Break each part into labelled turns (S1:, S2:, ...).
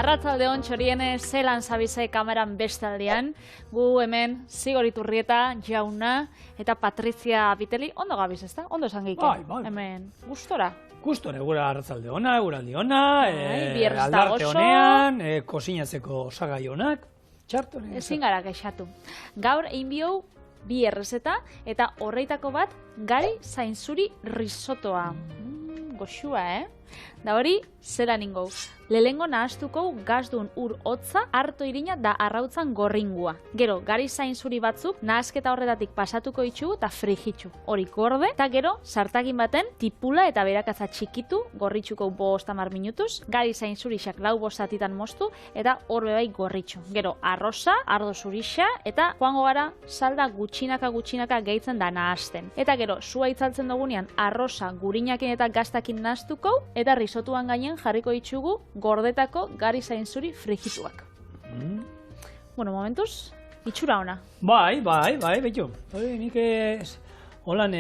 S1: Arratsaldeon txoriene zelan zabizai kameran bestaldean, gu hemen Zigor Iturrieta jauna eta Patrizia Biteli ondo gabiz, ezta? Ondo esan geike.
S2: Bai.
S1: Hemen gustora.
S2: Gustora, gura arratzalde ona, eguraldi ona, aldarte
S1: oso.
S2: honean, kozinatzeko osagai onak, txartu.
S1: Ezin gara kexatu. Gaur egin biou bi errezeta eta horreitako bat gari zainzuri risotoa. Goxua, Da hori, zelan ingou. Lehengo nahaztuko gazdun ur hotza, harto irina da arrautzan gorringua. Gero, gari zainzuri batzuk nahazketa horretatik pasatuko itxugu eta frigitxu. Hori gorde, eta gero, sartagin baten tipula eta berakatza txikitu, gorritxuko 5-10 minutuz, gari zainzurixak 4 zatitan moztu, eta horbe bai gorritxu. Gero, arroza, ardo zurixa, eta joango gara salda gutxinaka gehitzen da nahazten. Eta gero, sua itzaltzen dugunean, arroza gurinakin eta gaztakin nahaztuko, eta risotuan gainen jarriko itxugu gordetako gari zainzuri frigituak. Bueno, momentuz, itxura ona.
S2: Bai, betxo. Nik holan,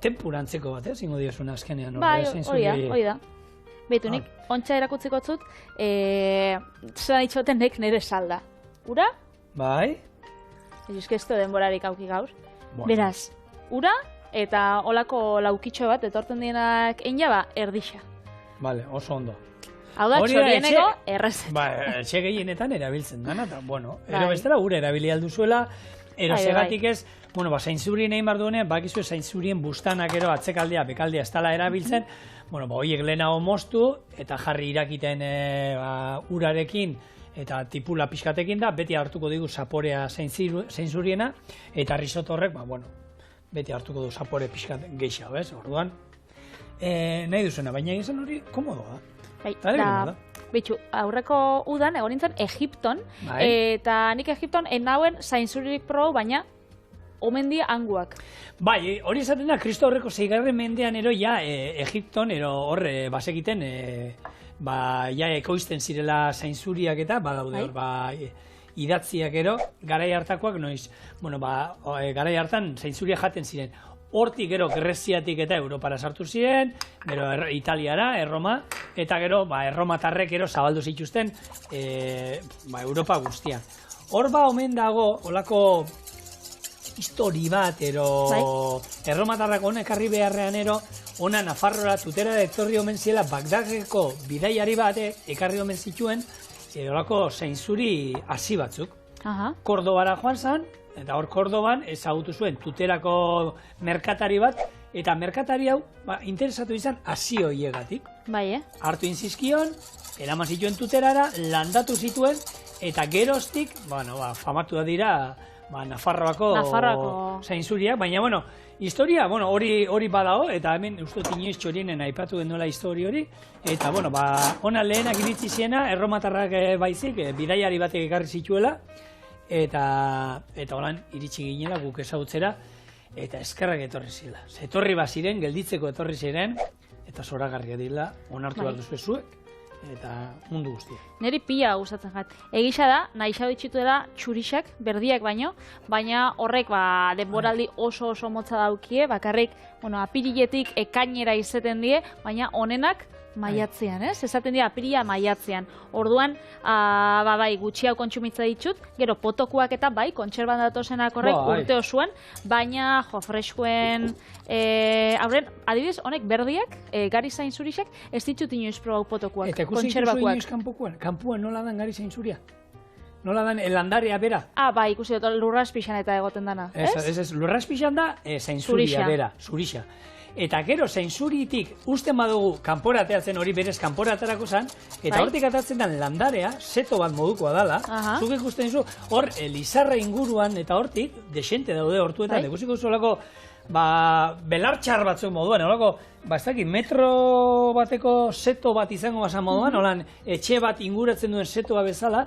S2: tempurantzeko bat, zingo diozun azkenean.
S1: Bai, hori da. Beitu, nik ontsa erakutziko zut, zelan itxoten nek nire salda. Ura?
S2: Bai.
S1: Ez denborarik auki gaur. Beraz, ura eta olako laukitxo bat etortzen dienak einaba erdixa.
S2: Vale, oso ondo.
S1: Hau da, txorieneko errezeta.
S2: Ba, etxe gehienetan erabiltzen dana, eta, bueno, ero bestela ura erabili alduzuela, ero segatik ez, bueno, zainzurien egin barduenean, bakizu zainzurien bustanak ero atzekaldea, bekaldea ez dela erabiltzen, bueno, horiek lehenago moztu, eta jarri irakiten urarekin, eta tipula pixkatekin da, beti hartuko digu zaporea zainzuriena, eta risotto horrek, bueno, beti hartuko du zapore pixkat gehiago, ez, orduan. Nahi duzuna, baina egin hori komodoa.
S1: Betxu, aurreko udan egon nintzen Egipton, eta nik Egipton enauen zainzuririk probo, baina omendia hanguak.
S2: Bai, hori esaten da, Kristo horreko 6. mendean ero ja Egipton, ero horre basekiten, ja ekoizten zirela zainzuriak eta, badaude hor, idatziak ero, garai hartakoak noiz, bueno, garai hartan zainzuriak jaten ziren. Hortik gero Greziatik eta Europara sartu ziren, gero Italiara, Erroma, eta gero erromatarrek gero zabaldu zituzten Europa guztian. Hor omen dago, olako histori bat, erromatarrak honek ekarri beharrean ona Nafarroa tutera etorri omen ziela Bagdadeko bidaiari bat ekarri omen zituen, olako zainzuri hasi batzuk. Kordobara joan zan, eta hor Kordoban ezagutu zuen tuterako merkatari bat, eta merkatari hau interesatu izan hasi hoiegatik. Hartu inzizkion, eraman zituen tuterara, landatu zituen, eta geroztik, famatu da dira Nafarroako zainzuriak, baina, historia, hori badao, eta hemen uste inoiz txorienen aipatu genuela histori hori, eta, ona lehenak iritsi ziena, erromatarrak baizik, bidaiari batek ekarri zituela, eta holan iritsi ginela guk ezagutzera, eta eskerrak etorri zila. Etorri baziren, gelditzeko etorri ziren, eta zoragarria dira, onartu bat duzu zuek, eta mundu guztia.
S1: Neri pila gustatzen jat. Egisa da, nahi ditxitu dela txurixak, berdiak baina horrek denboraldi oso motza daukie, bakarrik, apiriletik ekainera izeten die, baina honenak maiatzean, ez? Esaten dira apirila maiatzean. Orduan, gutxiago kontsumitza ditut, gero potokuak eta kontserban datozenak horrek urte osoan, baina freskuen, adibidez, honek berdiak, gari zainzurixak, ez ditut inoiz probau potokuak, kontserbakuak.
S2: Eta ikusi inoiz kanpokuan? Kanpoan nola dan gari zainzuria? Nola dan elandarea bera?
S1: Ikusi dut lurraspixan eta egoten dana, ez?
S2: Ez, lurraspixan da zainzuria bera, zurixa. Eta gero zainzuritik usten badugu kanpora ateatzen hori berez kanpora aterako zen, eta hortik atatzen den landarea, seto bat modukoa dala, zuk ikusten dizu, hor Lizarra inguruan eta hortik, desente daude hortuetan, ikusiko zuelako belartxar batzuk moduan, horako, ez dakit, metro bateko seto bat izango basan moduan, holan etxe bat inguratzen duen setoa bezala,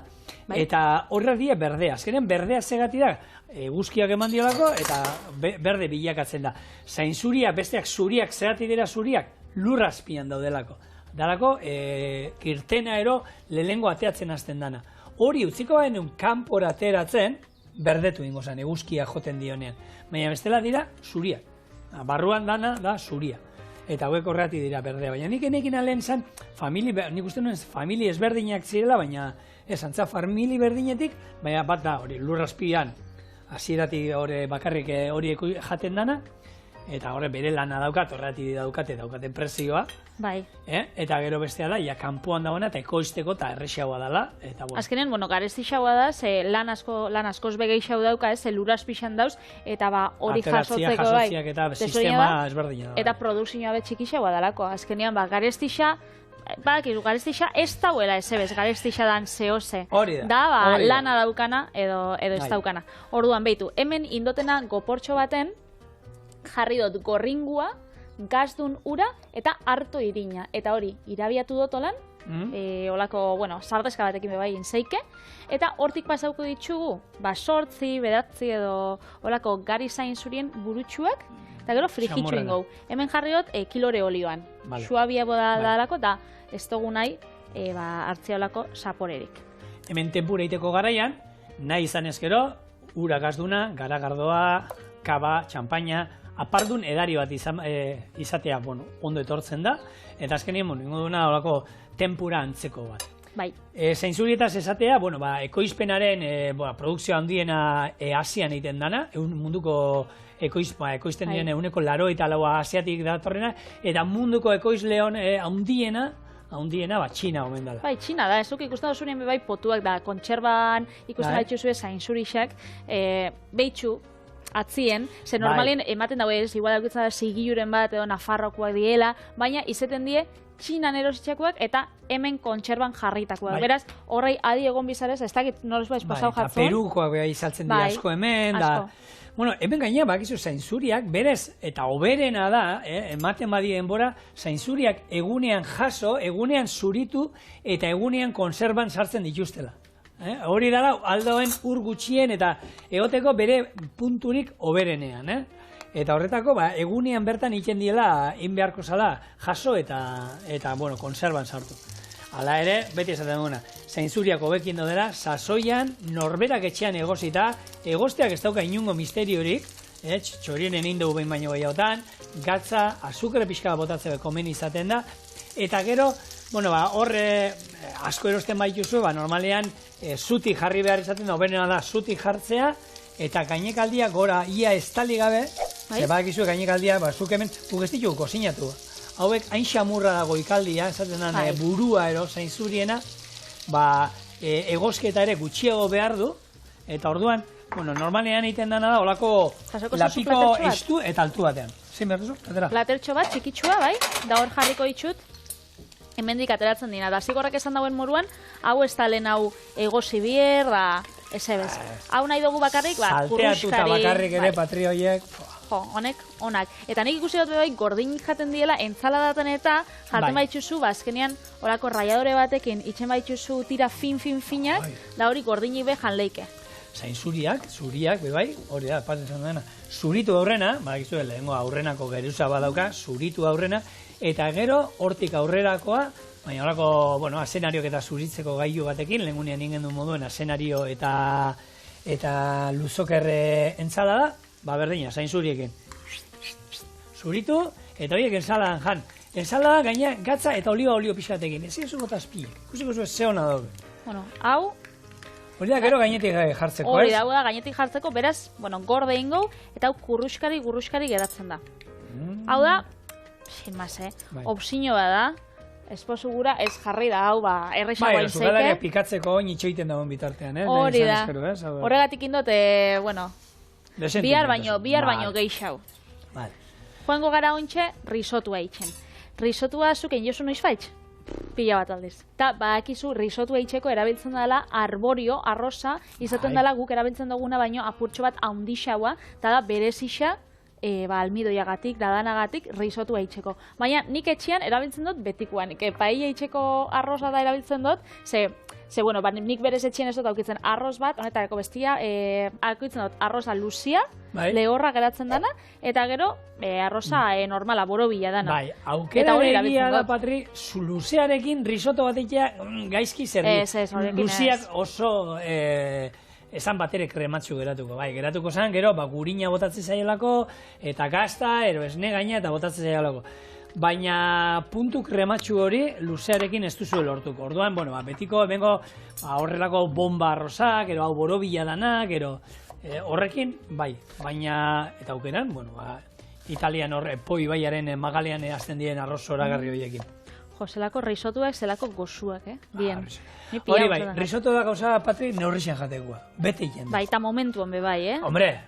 S2: eta horra dira berdea. Azkenen berdea zegati da, eguzkiak eman diolako, eta berde bilakatzen da. Zainzuriak, besteak zuriak, zegati dira zuriak, lurrazpian daudelako. Dalako, kirtena ero lehengo ateatzen hasten dana. Hori utziko bainun kanpora ateratzen, berdetu ingo zen, eguzkia joten dionean. Baina bestela dira zuriak. Barruan dana da zuria. eta hauek horregatik dira berdea. Baina nik enekin alen zan, nik uste nuen familia ezberdinak zirela, baina ez, antza familia berdinetik, baina bat da, hori lurrazpian, hasieratik bakarrik hori jaten dana, eta horre bere lana daukat, horregatik daukaten prezioa.
S1: Bai.
S2: Eta gero bestea da, ja kanpoan dagoena eta ekoizteko eta errexagoa dela.
S1: Azkenen, garestixagoa da, ze lan askoz begeixau dauka, ze lurazpixan dauz, eta hori jasotzeko bai.
S2: Eta sistema ezberdina da.
S1: Eta produkzioa betxikixagoa dalako. Azkenean, garestixa, garestixa ez dauela ezebez, garestixa dan zehose.
S2: Hori da.
S1: Da, lana daukana edo ez daukana. Orduan, behitu, hemen indotena goportxo baten, jarri dut gorringua, gazdun ura eta harto irina. Eta hori, irabiatu dut olan, olako, sardezka batekin bebai inzeike, eta hortik pasauko ditugu, 8, 9 edo olako gari zain zurien burutsuak, eta gero frigitxu ingou. Hemen jarri dut kilore olioan. Suabia boda dalako, eta ez dugu nahi hartzia olako saporerik.
S2: Hemen tempura iteko garaian, nahi izan ezkero, ura gazduna, garagardoa, kaba, txampaina, apardun edari bat izatea, ondo etortzen da, eta azkenien, ingo duna olako tempura antzeko bat.
S1: Bai.
S2: Zainzurietaz esatea, ekoizpenaren produkzio handiena Asian egiten dana, munduko ekoizten diren eguneko 84 asiatik datorrena, eta munduko ekoizleon handiena, Txina omen dela.
S1: Bai, Txina da, ez duk ikusten duzunien bai potuak da, kontserban ikusten baitxuzue zainzurixak, behitxu, atzien, ze normalien ematen dago ez, igual daukitzen da zigiluren bat edo Nafarrokoak diela, baina izeten die Txinan erositxakoak eta hemen kontserban jarritakoak. Beraz, horrei adi egon bizarez, ez dakit norez baiz pasau jatzen.
S2: Eta Perukoak beha izaltzen dira asko hemen. Hemen gaina bakizu zainzuriak, berez, eta oberena da, ematen badien denbora, zainzuriak egunean jaso, egunean zuritu eta egunean konserban sartzen dituztela. Hori dara aldoen ur gutxien eta egoteko bere punturik oberenean. Eta horretako, egunean bertan iten diela, beharko zala, jaso eta konserban sartu. Hala ere, beti esaten duguna, zainzuriak hobekin dodera, sasoian, norberak etxean egozita, egosteak ez dauka inungo misteriorik, txorien egin dugu behin baino gehiagotan, gatza, azukre pixka botatzea komen izaten da, eta gero, horre asko erosten baituzu, normalean zuti jarri behar izaten da, obenena da zuti jartzea, eta gainekaldia gora ia estali gabe, badakizu gainekaldia, zuk hemen, guk ez ditugu kozinatu. Hauek hain xamurra dago ikaldia, esaten da burua ero zainzuriena, egozketa ere gutxiago behar du, eta orduan, normalean egiten dena da, olako lapiko estu eta altu batean. Zein behar duzu?
S1: Platertxo bat, txikitsua, bai, da hor jarriko ditut, hemendik ateratzen dina. Da zigorrak esan dauen moruan, hau ez da lehen hau egozi bier, ez ebez. Hau nahi dugu bakarrik, kurruskari.
S2: Salteatuta bakarrik ere, patrioiek.
S1: Honek, onak. Eta nik ikusi dut bai, gordinik jaten diela, entzaladaten eta jaten baitxuzu, azkenean horako raiadore batekin, itxen baitxuzu tira finak, da hori gordinik behan leike.
S2: Zainzuriak, bai, hori da, patetzen dena. Zuritu aurrena, badakizu, lehengo aurrenako geruza badauka, zuritu aurrena, eta gero, hortik aurrerakoa, baina horako, asenariok eta zuritzeko gailu batekin, lehengunean ingen du moduen asenario eta luzokerre entzalada, berdina, zainzuriekin. Zuritu, eta horiek ensaladan jan. Ensalada gaina gatza eta olio pixatekin. Ez ez bota azpiek. Kusiko zuen ze hona dago.
S1: Hau...
S2: Hori da, gero gainetik jartzeko, ez?
S1: Hori da, gainetik jartzeko, beraz, gorde ingo, eta hau gurruskari geratzen da. Hau da, sin maz, opzio da, esposu gura ez jarri da, hau, errexagoa inzeike.
S2: Zukalaria pikatzeko nitxoiten dagoen bitartean,
S1: hori da, horregatik indot, bihar baino geixau. Joango gara ontxe, risotua itxen. Risotua zuken josu noiz faitz? Pila bat aldiz. Eta badakizu risotua itxeko erabiltzen dela arborio, arroza, izaten dela guk erabiltzen duguna baino apurtxo bat haundixaua, eta da berezixa, almidoiagatik, dadanagatik, risotua itxeko. Baina nik etxean erabiltzen dut betikoan. Paella itxeko arroza da erabiltzen dut, nik berez etxean ez dut aukitzen arroz bat, honetareko bestia, aukitzen dut arroza luzia, lehorra geratzen dana, eta gero arroza normala, borobila dana.
S2: Bai, aukera egia da, Patri, luzearekin risoto bat egitea gaizki zerri. Luziak oso... esan batere krematxu geratuko, geratuko zen, gero, gurina botatzen zaielako, eta gazta, ero esne gaina, eta botatzen zaielako. baina puntu krematxu hori luzearekin ez duzu lortuko. Orduan, bueno, betiko hemengo horrelako bomba arrosak, hau borobila danak, horrekin, bai, baina, eta aukeran, bueno, Italian Poi baiaren magalean azten diren arroz zoragarri horiekin.
S1: Jo, zelako risotuak, zelako gozuak, bien.
S2: Hori bai, risoto da gauza, Patri, neurrixen jatekoa, bete jen.
S1: Bai, eta momentuan be bai,
S2: Hombre,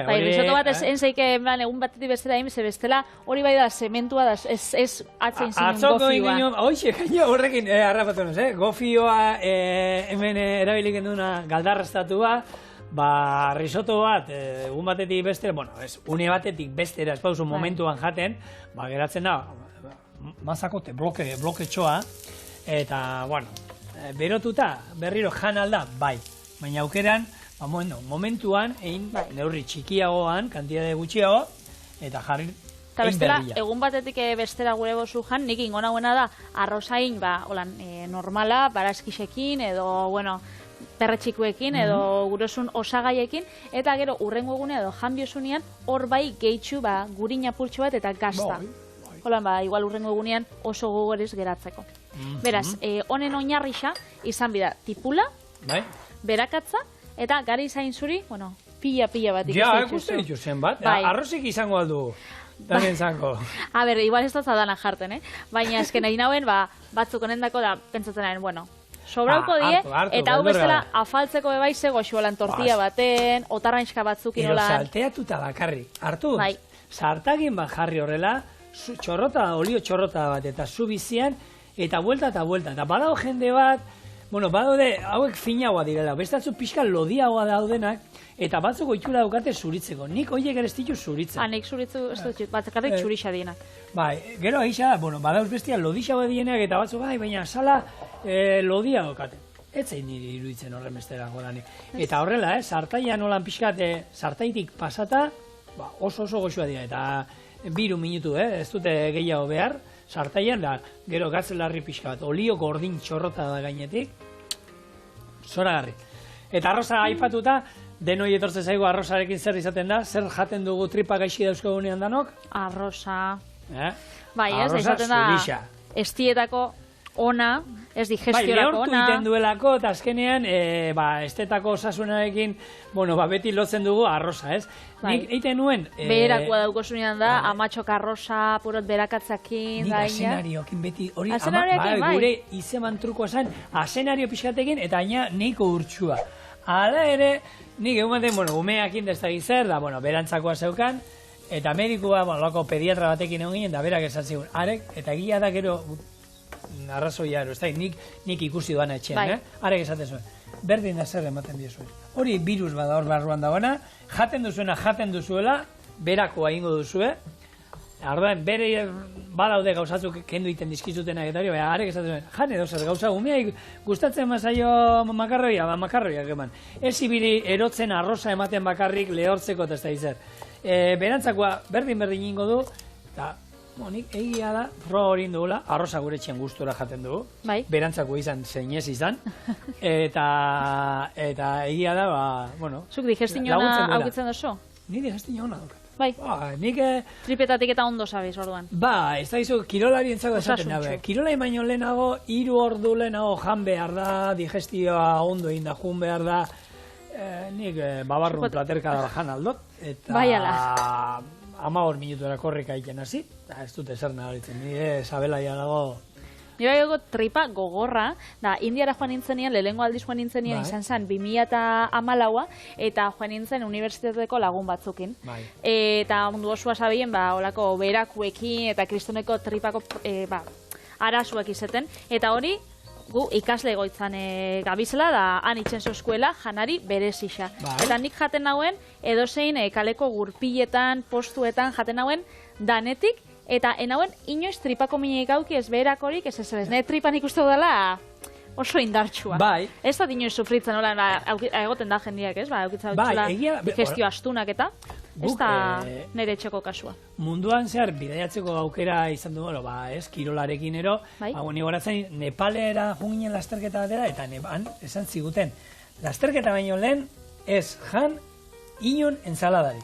S1: bai, risoto bat enzeike, egun batetik bestela egin, ze bestela, hori bai da, zementua da, ez atzein zinen gofioa.
S2: Atzoko ingenion, hoxe, horrekin, harrapatu nuz, gofioa hemen erabilik enduna galdarrestatua, risoto bat, egun batetik bestera, bueno, une batetik bestera, ez pauzu momentuan jaten, geratzen da, mazakote, bloke txoa, eta, bueno, berotuta, berriro jan alda, bai, baina aukeran, momentuan, neurri txikiagoan, kantitate gutxiago, eta jarri
S1: eta bestela, egun batetik bestera gure bozu jan, nik ingo nagoena da, arrozain, normala, barazkisekin, edo, bueno, perretxikuekin, edo gurosun osagaiekin, eta gero, urrengo egune edo janbiosunean, hor bai gehitxu, gurina pultxo bat, eta gazta. Holan, igual urrengo egunean oso gogorez geratzeko. Beraz, honen oinarrixa izan bida tipula, berakatza, eta gari zain zuri, bueno, pila bat ikusten
S2: ja, ikusten dituzen bat. Arrozik izango aldu, tamien zango.
S1: A ber, igual ez da zadana jarten, baina esken egin hauen, batzuk honendako da, pentsatzen hauen, bueno, sobrauko die, eta hau bestela afaltzeko bebaize goxuelan tortilla baten, otarrainxka batzuk inolan.
S2: Ero salteatuta bakarri, hartu, sartagin bat jarri horrela, olio txorrota bat, eta zu bizian, eta buelta, eta badago jende bat, bueno, badaude, hauek finagoa direla, bestatzu pixka lodiagoa daudenak, eta batzuk oitxura daukate zuritzeko, nik horiek ere ez ditu zuritzen.
S1: Nik zuritzu, ez dut, batzakarrik txurixa dienak.
S2: Bai, gero aixa, bueno, badauz bestia lodixagoa dienak, eta batzuk, baina sala lodia daukate. Ez zein niri iruditzen horren bestera godanik. Eta horrela, sartaia nolan pixkat, sartaitik pasata, oso goxua dira, eta 2 minutu, ez dute gehiago behar, sartaian, gero gatzelarri pixka bat, olio gordin txorrota da gainetik, zoragarri. Eta arroza aipatuta, denoi etortzen zaigu arrozarekin zer izaten da, zer jaten dugu tripa gaixi dauzkagunean danok?
S1: Arroza. Bai, ez, izaten da, estietako ona, ez digestiorako ona. Bai,
S2: lehortu iten duelako, eta azkenean, estetako osasunarekin, bueno, beti lotzen dugu arroza, ez? Nik egiten nuen...
S1: Beherakoa daukosunean da, amatxok arroza, purot berakatzakin,
S2: nik asenariokin beti, hori, gure izeman trukoa zen, asenario pixkatekin, eta aina neiko urtsua. Hala ere, nik egun baten, bueno, umeakin dezagin zer, da, bueno, berantzakoa zeukan, eta medikua, bueno, loko pediatra batekin egon ginen, da berak esan zigun, arek, eta gila da gero, arrazoia ero, ez da, nik ikusi duan etxean, arek esaten zuen, berdin da zer ematen diezuen. Hori virus bada hor barruan dagoena, jaten duzuela, berakoa ingo duzue, arduan, bere badaude gauzatzuk kendu iten dizkizutenak eta hori, arek esaten zuen, jan edo zer gauza, umeak gustatzen mazaio makarroiak eman. Ez ibili erotzen arroza ematen bakarrik lehortzeko eta ez da izer. Berantzakoa berdin ingo du, eta nik egia da, froga hori indugula, arroza gure etxean gustura jaten dugu, berantzako izan, zeinez izan, eta egia da, bueno...
S1: Zuk digestiñona aukitzen duzu?
S2: Ni digestiñona daukat.
S1: Bai,
S2: nik...
S1: Tripetatik eta ondo sabiz, orduan.
S2: Ez da izu, kirolari entzako esaten dabe. Kirolari baino lehenago, 3 ordu lehenago jan behar da, digestioa ondo egin da, jun behar da, nik babarrun platerka da jan aldot, eta... 15 minutura korrika egiten hasi, ez dute zer nagaritzen, nire sabelaia dago...
S1: Nire dago tripa gogorra, da, Indiara joan nintzenean, lehengo aldiz joan nintzenean izan zen 2014a, eta joan nintzen unibertsitateko lagun batzukin. Eta mundu osua sabien, olako berakuekin eta kristoneko tripako arasuak izeten, eta hori, gu ikasle egoitzan gabizela, da han itxenzo eskuela janari berezisa. Eta nik jaten nauen, edozein kaleko gurpiletan, postuetan jaten nauen danetik, eta enauen inoiz tripako minik auki ez beherakorik, ez ez, ne tripan ikustu dela oso indartsua. Ez da inoiz sufritzen, egoten da jendiak, ez? Eukitza digestio astunak eta... Ez da nire etxeko kasua.
S2: Munduan zehar, bidaiatzeko aukera izan du, ez, kirolarekin ero, ni goratzen, Nepalera junginen lasterketa batera, eta neban, esan ziguten, lasterketa baino lehen, ez jan inon entzaladarik.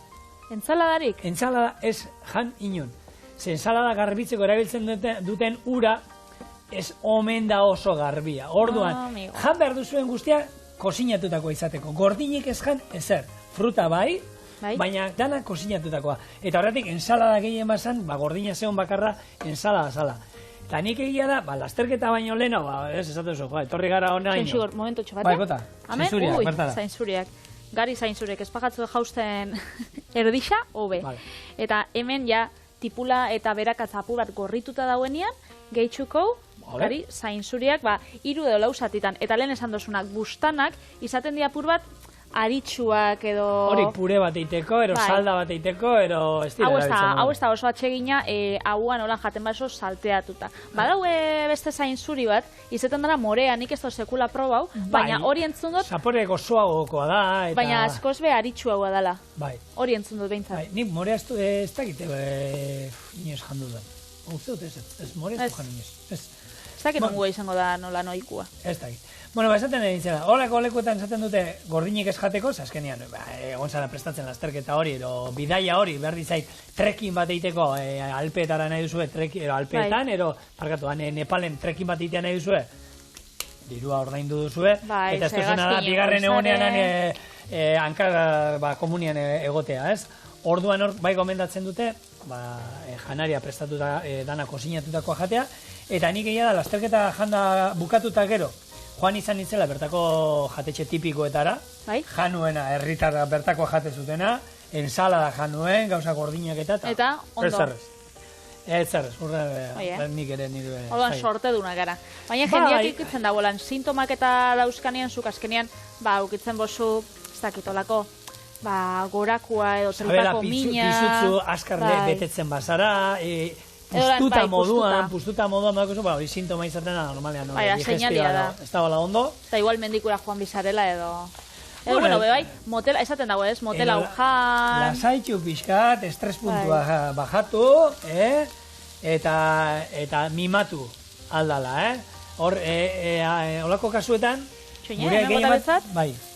S1: Entzaladarik?
S2: Entzalada ez jan inon. ze ensalada garbitzeko erabiltzen duten ura, ez omen da oso garbia. Orduan, jan behar duzuen guztia, kozinatutakoa izateko. Gordinik ez jan, ezer. Fruta bai, baina dana kozinatutakoa. Eta horretik, ensalada gehien bazan, gordina zeon bakarra, ensalada zala. Eta nik egia da, lasterketa baino leheno, ez esatu zu, etorri gara hona ino.
S1: Zainzur, momentu txo bat.
S2: Bai, bota, zainzuriak, bertara.
S1: Zainzuriak. Gari zainzuriak, ez pagatzu jausten erdixa, hobe. Eta hemen ja, tipula eta berakatz apur bat gorrituta dauenean, gehitxuko, gari zainzuriak, 3 edo 4 zatitan. Eta lehen esan dozunak, bustanak, izaten di apur bat, aritsuak edo...
S2: Hori pure bat eiteko, ero salda bat eiteko, ero ez dira erabiltzen.
S1: Hau ez da oso atsegina, hauan holan jaten baso salteatuta. Badau beste zainzuri bat, izaten dara morea, nik ez da sekula probau, baina hori entzun dut...
S2: Zapore gozoagokoa da, eta...
S1: Baina askoz be aritsuagoa dela.
S2: Bai.
S1: Hori entzun dut behintzat.
S2: Nik morea ez dakite, inoz jandu da. Uste dut ez morea ez du jan inoz.
S1: Ez dakit nungua izango da nola noikua.
S2: Ez dakit. Bueno, esaten dintzela, horreko lekuetan esaten dute gordinik ez jateko, azkenean, egon zara prestatzen lasterketa hori, ero bidaia hori, behar dizait, trekking bat eiteko, alpeetara nahi duzue, alpeetan, ero, parkatu, Nepalen trekking bat eitea nahi duzue, dirua ordaindu duzue, eta ez duzuna da, bigarren egunean hankar komunian egotea, ez? Orduan hor, bai gomendatzen dute, janaria prestatuta, dana kozinatutakoa jatea, eta nik egia da, lasterketa janda bukatuta gero, joan izan nintzela bertako jatetxe tipikoetara, januena, herritarra bertako jate zutena, ensalada januen, gauza gordinak eta
S1: ondo.
S2: Ez zerrez, nik ere nire...
S1: Orduan sorte duna gara. Baina jendeak ikitzen dagoelan, sintomak eta dauzkanean, zuk azkenean, ukitzen bozu, ez dakitolako, gorakua edo tripako mina...
S2: Pizutzu askarle betetzen bazara, Pustuta moduan, hori sintoma izaten da, normalean,
S1: señalia da.
S2: Ez da bala ondo.
S1: Eta igual mendikura joan bizarela edo... Bueno, bai, motela, esaten dago ez, motela ujan...
S2: Lasaitu pixkat, estres puntua bajatu, eta mimatu aldala, Olako kasuetan...
S1: Txoina, hemen betzat,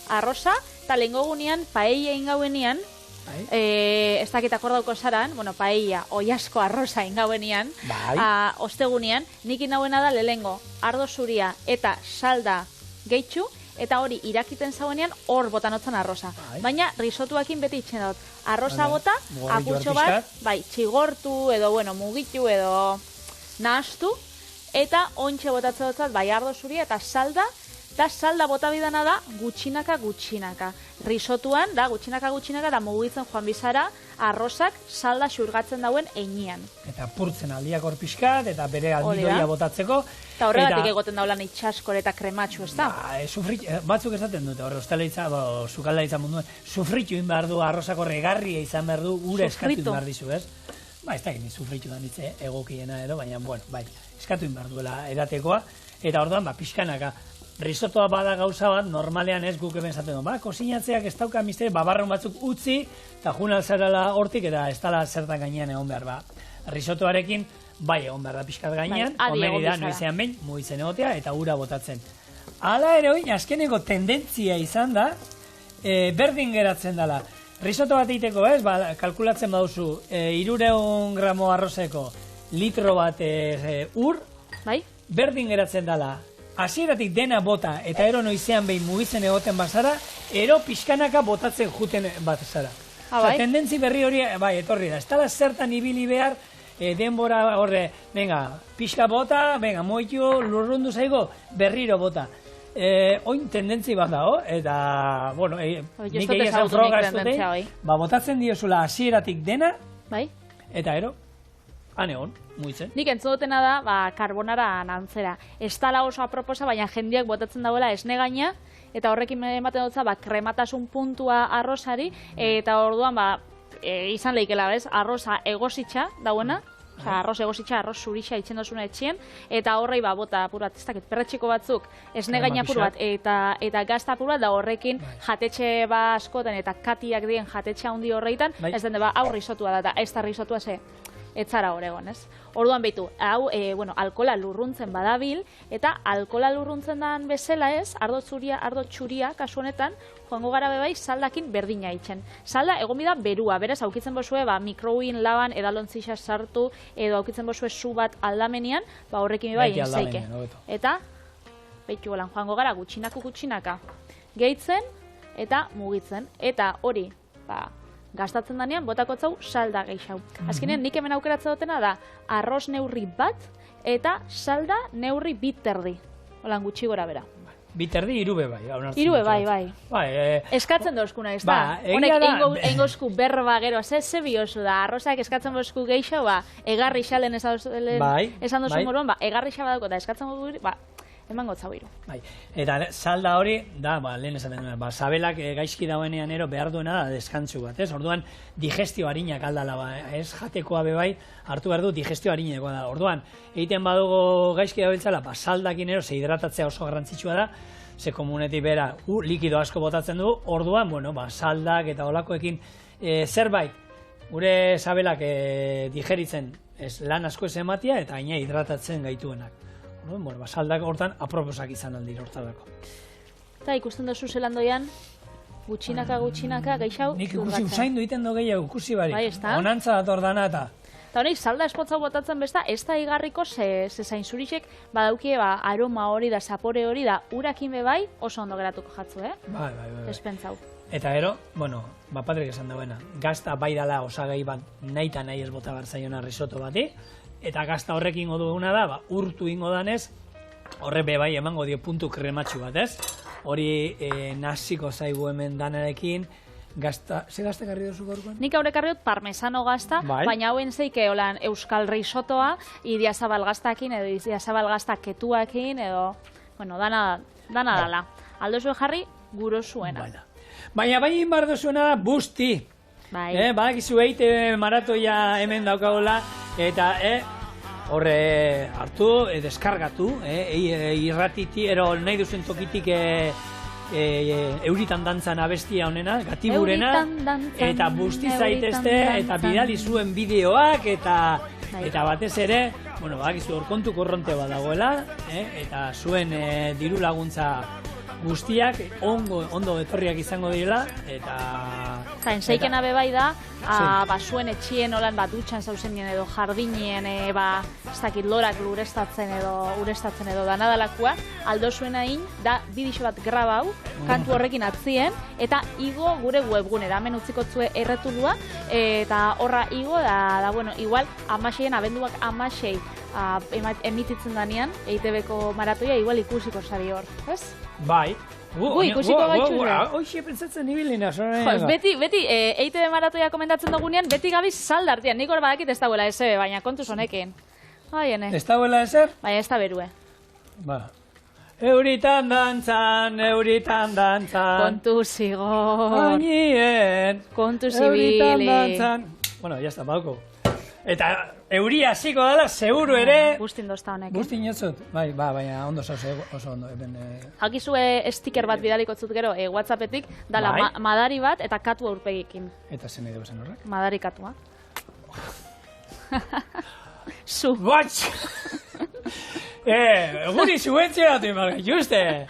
S1: arroza, eta lehengo gunean, paella ingauenean, ez dakit akordauko zaran, paella, oiasko arroza ingauenean, ostegunean, nik inauena da lehengo, ardo zuria eta salda gehitxu, eta hori irakiten zauenean hor botanotzen arroza. Baina risotuakin beti itxen dut. Arroza bota, apurtxo bat, txigortu edo, mugitu edo nahastu, eta ontxe botatzen dut, ardo zuria eta salda, eta salda bota bidana da gutxinaka. Risotuan, da gutxinaka, da mugitzen joan bizara, arrozak salda xurgatzen dauen einean.
S2: Eta purtzen aldiak hor pixkat, eta bere almidoia botatzeko.
S1: Eta horregatik egoten daulan itxaskor eta krematxu, ez da?
S2: Batzuk esaten dute, horre ustaleitza, sukaldaitza munduan, sufritu in behar du, arrozak horre garria izan behar du, ure eskatu in behar dizu, ez? Ez da, sufritu da nitze egokiena edo, baina, eskatu in behar duela edatekoa, eta orduan, pixkanaka, risotoa bada gauza bat, normalean ez guk hemen zaten du. Kozinatzeak ez dauka misteri, babarron batzuk utzi, eta jun alzarela hortik, eta ez dala zertan gainean egon behar. Risotoarekin, egon behar da pixkat gainean, omeri da, noizean behin, mugitzen egotea, eta ura botatzen. Hala ere hori, azkeneko tendentzia izan da, berdin geratzen dela. Risoto bat egiteko, kalkulatzen baduzu, 300 gramo arrozeko litro bat ur, berdin geratzen dela. Hasieratik dena bota eta ero noizean behin mugitzen egoten bazara, ero pixkanaka botatzen juten bat zara. Tendentzi berri hori, etorri da. Ez tala zertan ibili behar, denbora horre, pixka bota, moitu, lurrundu zaigo, berriro bota. Oin tendentzi bat dago, eta, nik egia zen froga ez dute, botatzen diozula hasieratik dena, eta ero, egon, muitzen.
S1: Nik entzudotena da, karbonara nantzera. Ez tala oso aproposa, baina jendeak botatzen dauela esne gaina, eta horrekin ematen dutza, krematasun puntua arrozari, eta orduan, izan lehikela, arroza egositxa dauena, arroz egositxa, arroz zurixa itxen dozuna etxien, eta horrei bota apur bat, ez dakit, perretxiko batzuk, esne gaina apur bat, eta gazta apur bat, da horrekin jatetxe askoten, eta katiak dien jatetxe handi horreitan, ez den hau risotua da, ez da risotua ze. etzara hor egon, ez? Orduan behitu, hau, alkola lurruntzen badabil, eta alkola lurruntzen dan bezala ez, ardo txuria, kasu honetan, joango gara bebai saldakin berdina itxen. Salda, egon bida berua, berez, aukitzen bozue, mikroin laban edalontzisa sartu, edo aukitzen bozue su bat aldamenian, horrekin bebai inzaike. Eta, behitu golan, joango gara gutxinaka gehitzen, eta mugitzen. Eta hori, gastatzen danean, botakotzau salda gehiago. Azkenean, nik hemen aukeratzen dutena da, arroz neurri bat, eta salda neurri biterdi. Holan gutxi gora bera.
S2: Biterdi irube bai.
S1: Irube bai. Eskatzen dozkuna, ez da? Honek engozku berba gero, ze biozu da, arrozak eskatzen bozku gehiago, egarri xalen esan dozu moruan, egarri xaba dauko, eta eskatzen bozku eman gotzau iru.
S2: Eta salda hori, da, lehen esaten duen, sabelak gaizki dauenean behar duena da deskantzu bat, ez? Orduan, digestio harinak aldala, ez? Jatekoa bebai, hartu behar du digestio harinekoa da. Orduan, egiten badugu gaizki dabiltzala, saldakin ze hidratatzea oso garrantzitsua da, ze komunetik bera, likido asko botatzen du, orduan, saldak eta olakoekin zerbait, gure sabelak digeritzen lan asko ez ematia, eta gaina hidratatzen gaituenak. Saldak hortan aproposak izan aldi hortarako.
S1: Eta ikusten dozu zelan doian, gutxinaka gehiago
S2: nik ikusi usain duiten do gehiago ikusi barik.
S1: Bai, ez da?
S2: Onantza dator dana eta.
S1: Eta honek, salda espotzau botatzen besta, ez da igarriko ze zainzurisek badaukie aroma hori da, zapore hori da, urakin bebai oso ondo geratuko jatzu,
S2: Bai.
S1: Despentzau.
S2: Eta gero, Patrik esan dauena, gazta bai dala osagai bat nahi eta nahi ez bota barzaiona risoto bati, eta gazta horrekin ingo duguna da, urtu ingo danez, horre bebai emango dio puntu krematxu bat, ez? Hori naziko zaigu hemen danarekin, ze gazta karri duzu gaurkoan?
S1: Nik haurek karri dut parmesano gazta, baina hauen zeike holan euskal risotoa, idiazabal gaztakin, edo idiazabal gazta ketuakin, edo, dana dala. Aldo jarri, guro zuena.
S2: Baina bai inbar duzuena da, busti. Badakizu eite maratoia hemen daukagola, eta horre hartu, deskargatu, irratiti, ero nahi duzen tokitik euritan dantzan abestia honena, gatiburena, eta busti zaitezte, eta bidali zuen bideoak, eta batez ere, badakizu hor kontu korronte bat dagoela, eta zuen diru laguntza guztiak ondo etorriak izango direla, eta...
S1: Zainzeikena bebai da, zuen etxien holan dutxan zauzenien edo jardinien, ez dakit lorak urestatzen edo danadalakua, aldo zuen hain, da bidixo bat grabau, kantu horrekin atzien, eta igo gure webgunera, hemen utzikotzue erretulua, eta horra igo, da, igual, abenduak amasei emititzen danean, EITB-ko maratoia, igual ikusiko sari hor, ez?
S2: Bai.
S1: Ikusiko gaitxuze.
S2: Hoxe pentsatzen ibilina.
S1: Beti, EITB maratoia komentatzen dugunean, beti gabiz saldartian. Nik hor badakit ez dauela eze, baina kontuz honekin.
S2: Ez dauela ezer?
S1: Baina ez da berue.
S2: Euritan dantzan.
S1: Kontu zigor.
S2: Bainien.
S1: Kontu zibili.
S2: Euritan dantzan. Jazta, bauko. Eta euria hasiko dela, seguru ere...
S1: Gustin dozta honek.
S2: Gustin jotzut? Baina ondo oso ondo.
S1: Hakizue sticker bat bidaliko zut gero, WhatsAppetik, dala madari bat eta katu aurpegikin.
S2: Eta zen edo zen horrek?
S1: Madari katua. Zu.
S2: Batx! Guri zuentzeratu imarga, juste!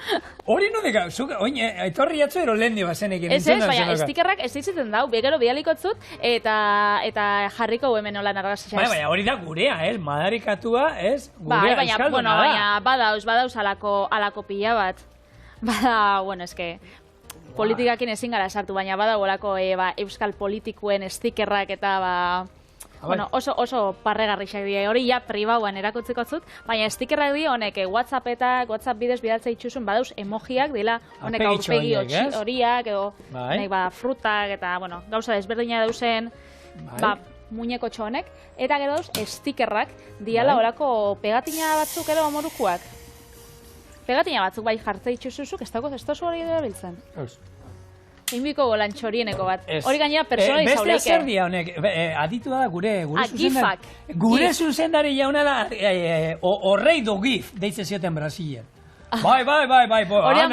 S2: Hori nudeka, oin, etorri jatzu ero lehen diba zenekin.
S1: Ez, baina stickerrak ez ditzen dau, begero bidaliko zut, eta jarriko hemen holan argazia.
S2: Baina hori da gurea, madarikatua, gurea euskalduna da.
S1: Baina badauz alako pila bat. Bada, eske, politikakin ezin gara sartu, baina bada olako euskal politikuen stickerrak eta oso parregarrixak dira. Hori ja pribauan erakutziko zut, baina stickerrak dira honek WhatsApp bidez bidaltzea itxusun badauz emojiak dila honek aurpegi horiak edo frutak eta gauza desberdina dauzen muñeko txonek eta gero dauz stickerrak diala horako pegatina batzuk edo morukuak. Pegatina batzuk bai jartzea itxusuzuk ez dago hori edo biltzen. Inbiko golan txorieneko bat. Hori gainera persona izauleike.
S2: Beste zer dia honek, aditu da gure zuzendari jauna da, horrei do gif, deitzen zioten Brasilen. Bai.
S1: Hori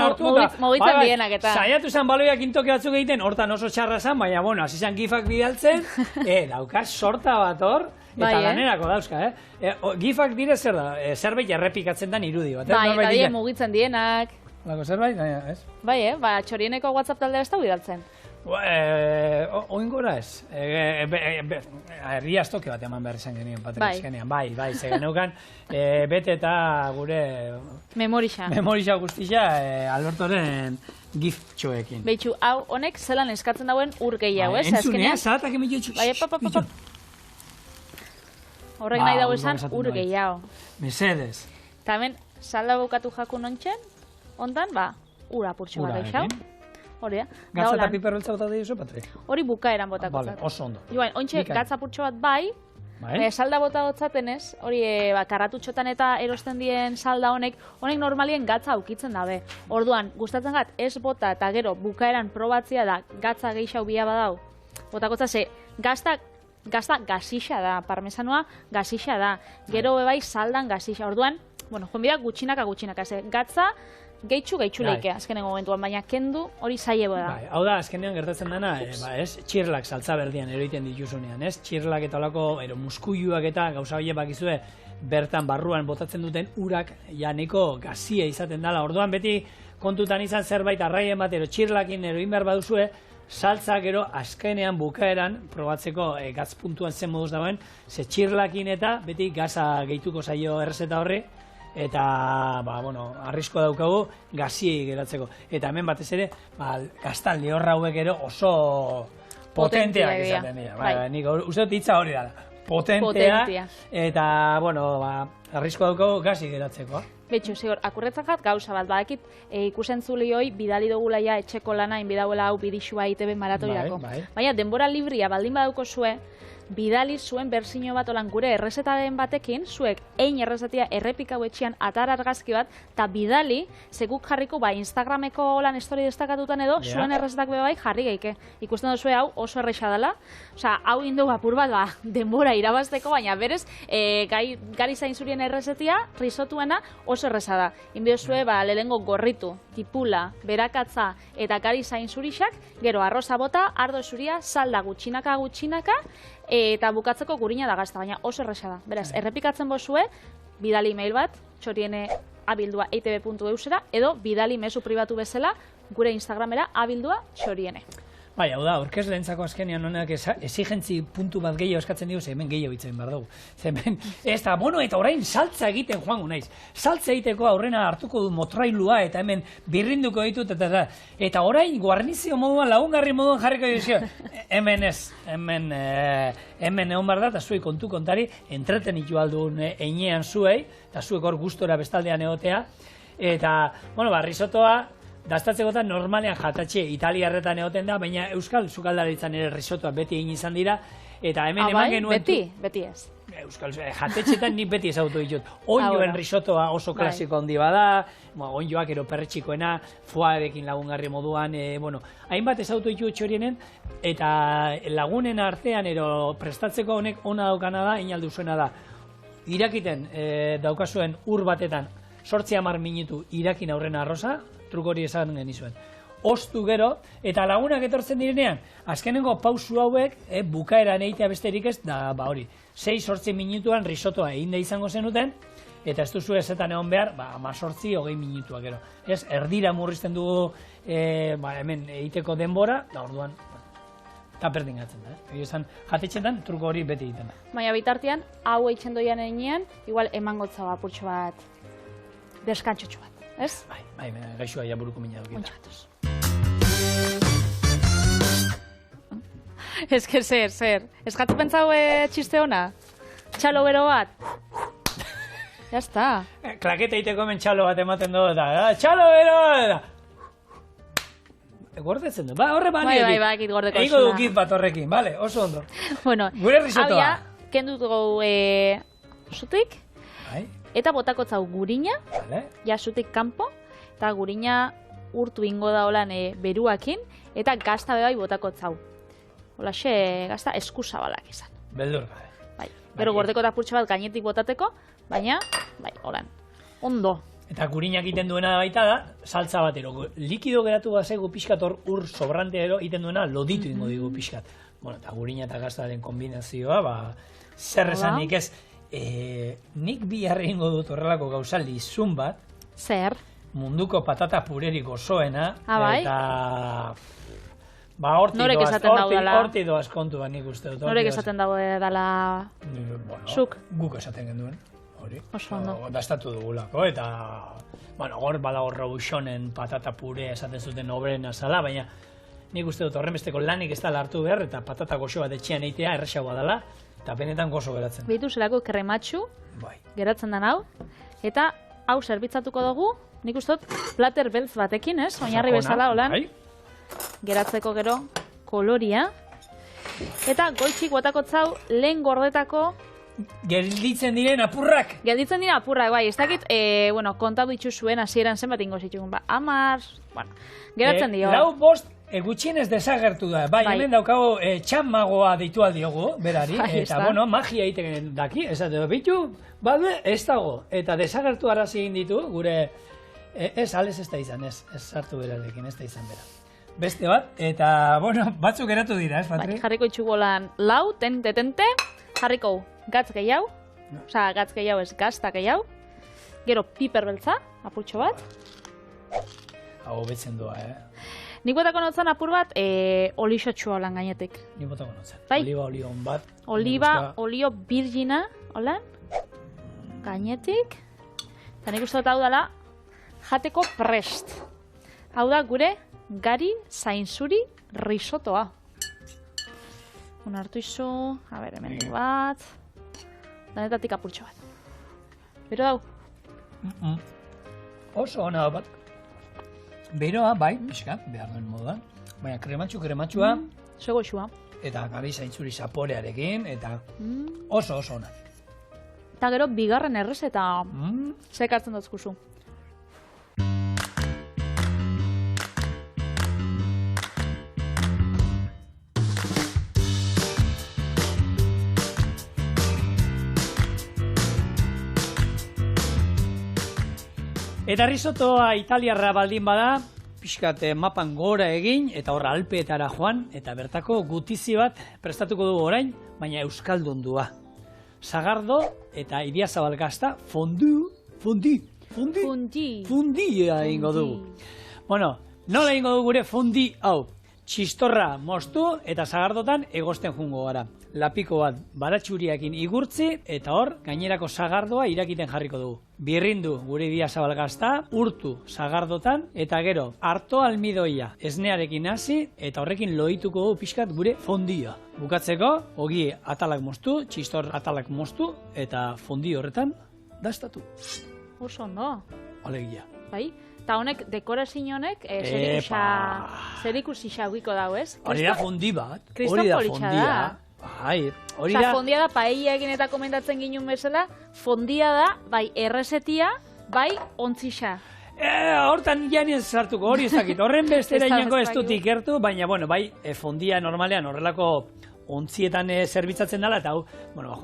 S1: mugitzen dienak eta.
S2: Saiatu zen baloiak intoke batzuk egiten, hortan oso txarra zen, baina, bueno, hasi zen gifak bidaltzen, daukaz sorta bat hor, eta lanerako dauzka, Gifak dire zer da, zerbait errepikatzen den irudi bat.
S1: Bai, eta die mugitzen dienak.
S2: Lako zerbait, ez?
S1: Bai, Txorieneko WhatsApp taldea ez da bidaltzen.
S2: Oingora ez. Herria estoke bat eman behar izan genien, Patrik eskenean. Bai, ze geneukan, bete eta gure... Memorixa guztia Albertoren giftxoekin.
S1: Beitxu, hau honek zelan eskatzen dauen ur gehiago, ez?
S2: Entzunea, zaratak emilio txuz.
S1: Bai, horrek nahi dago esan ur gehiago.
S2: Mesedes.
S1: Eta hemen, salda bukatu jakun ontsen, ondan, ura purtsu bat eixau. Hori,
S2: Gatza eta piper beltza bota dira, Patrik?
S1: Hori bukaeran botako zat.
S2: Oso ondo.
S1: Joan, ontxe gatza purtsu bat bai, salda bota gotzaten ez, hori karratutxotan eta erosten dien salda honek normalien gatza aukitzen dabe. Orduan, gustatzen gat, ez bota eta gero bukaeran probatzia da gatza gehiago bila badau. Botakotza ze, gazta gazixa da, parmesanoa gazixa da, gero bebai saldan gazixa. Orduan, joan bida gutxinaka, ze gatza gehitxu leike azkenengo momentuan, baina kendu hori zailebo da.
S2: Hau da, azkenean gertatzen dena, txirlak saltza berdian eroiten dituzunean, txirlak eta olako muskuiluak eta gauza horiek bakizue bertan barruan botatzen duten urak janeko gazia izaten dela. Orduan beti kontutan izan zerbait arraien bat txirlakin eroin behar baduzue, saltza gero azkenean bukaeran probatzeko gatz puntuan zen moduz dagoen, ze txirlakin eta beti gaza gehituko zaio errezeta horri, eta, arrisko daukagu gaziei geratzeko. Eta hemen batez ere, gaztan lehorra hauek ere oso potenteak izaten dira. Nik uste dut hitza hori dara. Potentea. Eta, arrisko daukagu gazi geratzeko.
S1: Betxu, zigor, akurretzak gauza bat, badakit ikusentzuli hoi bidali dugula etxeko lana inbidauela hau bidixua ITB maratoiako. Baina, denbora libria baldin badauko zue, bidali zuen berzino bat olan gure errezetaren batekin, zuek errezetia errepikau etxian atar argazki bat, eta bidali, seguk jarriko Instagrameko olan story destakatutan edo, zuen errezetak bebai jarri geike. Ikusten duzue hau oso erresa dela, hau indu apur bat denbora irabazteko, baina berez, gari zainzurien errezetia, risotuena oso erresa da. Inbiozue, lehengo gorritu, tipula, berakatza eta gari zainzurixak, gero arroza bota, ardo zuria, salda gutxinaka, eta bukatzeko gurina da gazta, baina oso erresa da. Beraz, errepikatzen bozue, bidali email bat, txoriene@eitb.eusera, edo bidali mezu pribatu bezala, gure Instagramera @txoriene.
S2: Bai, hau da, orkeslentzako azkenean honek exigentzi puntu bat gehiago eskatzen digu, ze hemen gehiago itzen behar dugu. Ze hemen, eta orain saltza egiten joango naiz. Saltza egiteko aurrena hartuko du motrailua, eta hemen birrinduko ditut, eta orain guarnizio moduan, lagungarri moduan jarriko dizio. Hemen ez, hemen egon behar da, eta zuei kontu kontari, entretenitu aldun einean zuei, eta zuek hor gustora bestaldean egotea. Eta, risotoa, daztatzekotan normalean jatatxe italiarretan egoten da, baina euskal sukaldaritzan ere risotoa beti egin izan dira, eta hemen eman genuen...
S1: Beti ez.
S2: Euskal jatetxetan nik beti ezagutu ditut. Onjoen risotoa oso klasiko handi bada, onjoak ero perretxikoena, foarekin lagungarri moduan, hainbat ezagutu ditut Txorienen, eta lagunen artean ero prestatzeko honek ona daukana da, inaldu zuena da. Irakiten daukazuen ur batetan, 8-10 minutu irakin aurrena arroza, truko hori esan genizuen. Ostu gero, eta lagunak etortzen direnean, azkenengo pausu hauek, bukaeran egitea besterik ez, da hori, 6-8 minutuan risotoa egin da izango zenuten, eta ez duzu ezetan egon behar, 18-20 minutua gero. Ez, erdira murrizten dugu hemen egiteko denbora, da orduan, eta perdingatzen da. Esan, jatetxetan truko hori beti egiten da.
S1: Baina bitartean, hau eitzen doian eginean, igual emangotza apurtxo bat, deskantxotxo bat. Ez?
S2: Bai, gaixoa ja buruko mina dukita.
S1: Ontxatuz. Ez que zer. Ez gatu pentsau txiste hona? Txalo bero bat? Ya está.
S2: Klaketa iteko hemen txalo bat ematen dugu eta, txalo bero! Gordetzen du, horre bali.
S1: Bai, egit gordeko.
S2: Ego dukit bat horrekin, bale, oso ondo.
S1: Bueno,
S2: gure risotoa.
S1: Habia, kendu dugu zutik.
S2: Bai.
S1: Eta botakotzau gurina, ja zutik kanpo, eta gurina urtu ingo da holan beruakin, eta gazta bebai botakotzau. Holaxe, gazta eskuzabalak izan.
S2: Beldur gabe.
S1: Bai, gero gordeko eta purtsa bat gainetik botateko, baina, bai, holan, ondo.
S2: Eta gurinak egiten duena baita da, saltza batero. Likido geratu bazaigu pixkat ur sobrante ero egiten duena loditu ingo digu pixkat. Bueno, eta gurina eta gaztaren kombinazioa, zer esanik ez, nik bihar egingo dut horrelako gauza lizun bat,
S1: Zer?
S2: munduko patata purerik osoena,
S1: bai?
S2: eta
S1: Norek esaten daudela?
S2: horti doaz kontua nik uste dut.
S1: Norek esaten daudela zuk?
S2: Guk esaten genuen. Hori.
S1: Oso ondo.
S2: Dastatu dugulako, eta hor badago Rouxonen patata pure esaten zuten obren azala, baina nik uste dut horrenbesteko lanik ez dela hartu behar, eta patata goxo bat etxean eitea erresagoa dela, eta benetan gozo geratzen.
S1: Behitu zelako krematxu, geratzen den hau, eta hau zerbitzatuko dugu, nik uste dut plater beltz batekin, ez? Oinarri bezala, holan. Geratzeko gero koloria. Eta goitxik botakotzau lehen gordetako
S2: gelditzen diren apurrak!
S1: Gelditzen dira apurrak, bai, ez dakit, kontatu itxuzuen hasieran zenbat ingo zituen, 10, geratzen dio.
S2: 4-5 gutxienez desagertu da, bai, hemen daukago txanmagoa deitu aldiogu, berari, eta magia egiten daki, esate, bitu, ez dago, eta desagertu arazi egin ditu, gure, ales ez da izan, ez sartu berarekin, ez da izan bera. Beste bat, eta, batzuk geratu dira, ez, Patri?
S1: Jarriko itxugo lan lau, tente, jarriko gatz gehiago, oza, gatz gehiago ez gazta gehiago, gero piper beltza, apurtxo bat.
S2: Hau betzen doa,
S1: Nik botako notzen apur bat, olixotxua holan gainetik.
S2: Nik botako notzen,
S1: bai?
S2: Oliba bat.
S1: Oliba, olio virgina, holan, gainetik. Eta nik uste dut hau dela, jateko prest. Hau da gure gari zainzuri risotoa. Hartu izu, hemen bat, danetatik apurtxo bat. Bero dau?
S2: Oso hona bat. Beroa, bai, pixkat, behar duen moduan. Baina krematxua.
S1: Sego xua.
S2: Eta gari zaintzuri zaporearekin, eta oso hona.
S1: Eta gero, bigarren errez eta zekartzen dozkuzu.
S2: Eta risotoa italiarra baldin bada, pixkat mapan gora egin, eta horra Alpeetara joan, eta bertako gutizi bat prestatuko dugu orain, baina euskaldundua. Sagardo eta Idiazabal gazta fondi egingo dugu. Bueno, nola egingo dugu gure fondi hau? Txistorra moztu eta sagardotan egosten jungo gara. Lapiko bat baratxuriakin igurtzi eta hor gainerako sagardoa irakiten jarriko dugu. Birrindu gure Idiazabal gazta, urtu sagardotan eta gero arto almidoia esnearekin hasi eta horrekin lohituko dugu pixkat gure fondia. Bukatzeko, ogi atalak moztu, txistor atalak moztu eta fondi horretan dastatu.
S1: Oso ondo.
S2: Alegia.
S1: Bai? Eta honek, dekorazio honek, zerikusi xauiko dago, ez?
S2: Hori da fondi bat.
S1: Kriston politxa da.
S2: Bai, hori da.
S1: Fondia da, paella egin eta komentatzen ginen bezala, fondia da, bai, errezetia, bai, ontzixa.
S2: Hortan janien sartuko, hori ez dakit. Horren bestera inango ez dut ikertu, baina, bai, fondia normalean horrelako ontzietan zerbitzatzen dela, eta hau,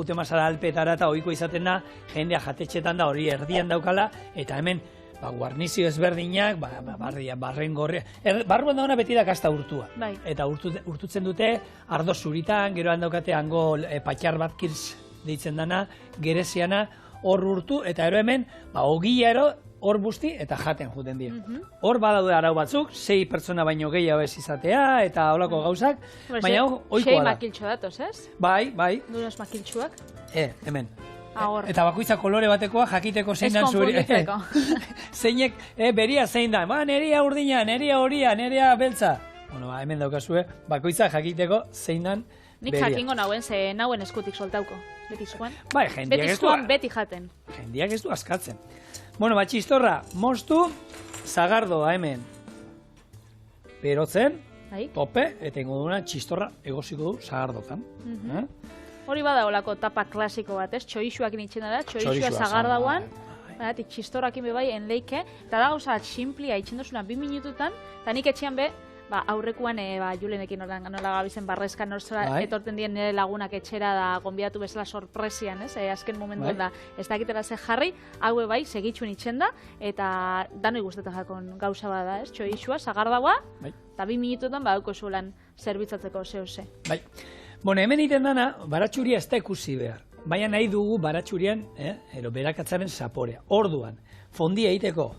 S2: jute mazara Alpeetara eta ohiko izaten da, jendea jatetxetan da, hori erdian daukala, eta hemen, guarnizio ezberdinak, barren gorri... Barruan dauna beti da kasta urtua. Eta urtutzen dute ardo zuritan, gero handaukate hango patxar bat kirz deitzen dana, gereziana, hor urtu, eta ero hemen, ogia ero, hor busti eta jaten juten dira. Hor badaude arau batzuk, 6 pertsona baino gehiago ez izatea, eta holako gauzak, baina ohikoa da.
S1: 6 makiltxo datoz, ez?
S2: Bai.
S1: Dunos makiltxuak?
S2: Hemen.
S1: Eta
S2: bakoitza kolore batekoa jakiteko zein dan zuri. Zeinek beria zein da. Nerea urdina, nerea horia, nerea beltza. Hemen daukazue, bakoitza jakiteko zein dan beria.
S1: Nik jakingo nauen, ze nauen eskutik soltauko. Beti zuan.
S2: Bai, jendiak ez du.
S1: Beti zuan, beti jaten.
S2: Jendiak ez du askatzen. Txistorra, moztu, zagardoa hemen. Berotzen, tope, eta ingo duna txistorra egosiko du zagardotan.
S1: Hori bada olako tapa klasiko bat, ez? Txorixuak nintzen da, txorixua zagardauan, txistorrakin bebai enleike, eta da gauza simplia itxendosuna 2 minututan, eta nik etxean be, aurrekuan Julenekin nola gabizen barrezkan norzera etorten dien nire lagunak etxera da gonbidatu bezala sorpresian, ez? Azken momentuan da, ez dakitela ze jarri, haue bai, segitxuen itxen da, eta danoi guztetan jakon gauza bada, ez? Txoixua, sagardagoa, eta 2 minututan badauko zuelan zerbitzatzeko zehose.
S2: Bai. Bueno, hemen iten dana, baratxuria ez da ikusi behar. Baina nahi dugu baratxurian, berakatzaren zaporea. Orduan, fondia egiteko